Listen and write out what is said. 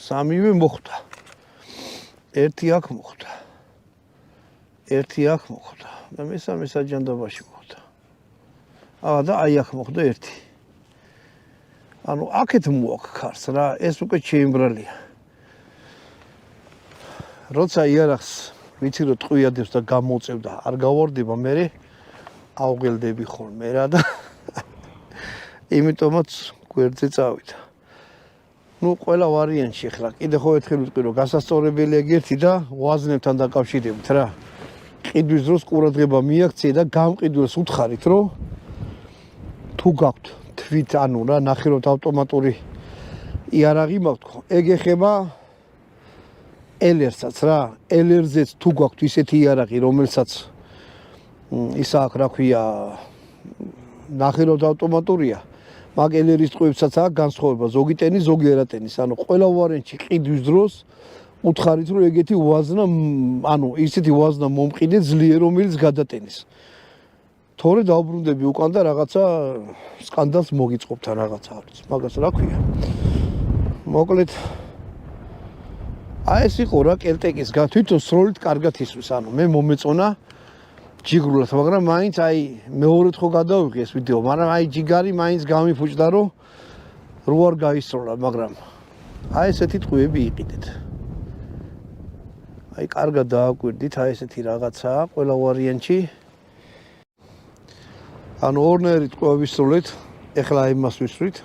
სამივე მოხვდა. ერთი აქ მოხვდა. ერთი აქ მოხვდა. და მესამე საჯანდაბაში მოხვდა. და აი აქ მოხვდა ერთი. ანუ აქეთ მოაქვს ქარს რა, ეს უკვე შეიმბრალია. როცა იარაღს ვიცი რომ ტყვიადებს და გამოწევ და არ გავარდება, მე ავღელდები ხოლმე რა და იმიტომაც გვერდზე წავიდა. ნუ ყველა ვარიანტში ხლა კიდე ხო ერთხელ ვიტყვი რომ გასასწორებელია ერთი და ვაზნებთან დაკავშირებით რა. ყიდვის დროს ყურადღება მიაქცე და გამყიდველს უთხარით რომ თუ გაქვთ თვით ანუ რა ნახირავთ ავტომატური იარაღი მაქვთ ეგ ეხება ელერსაც რა ელერზეც თუ გაქვთ ისეთი იარაღი რომელსაც ისა აქ რა ქვია ნახირავთ ავტომატურია მაგ ელერის ტყვებსაც აქვს განსხვავება ზოგი ტენის ზოგი ერატენის ანუ ყველა ვარიანტში ყიდვის დროს უთხარით რომ ეგეთი ვაზნა ანუ ისეთი ვაზნა მომყიდე ძლიერ რომელიც გადატენის თორე დავბრუნდები უკან და რაღაცა სკანდალს მოგიწყობთ რაღაცა არის მაგას რა ქვია მოკლედ აი ეს იყო რა კელტეკის თვითონ სროლით კარგად ისმის ანუ მე მომეწონა ჯიგრულად მაგრამ მაინც აი მეორედ ხო გადავიღე ეს ვიდეო მაგრამ აი ჯიგარი მაინც გამიფუჭდა რომ რო არ გაისროლა მაგრამ აი ესეთი ტყვიები იყიდეთ აი კარგად დააკვირდით აი ესეთი რაღაცაა ყველა ვარიანტში ანუ ორნერი ტყვეების სროლით ეხლა იმას ვისვრით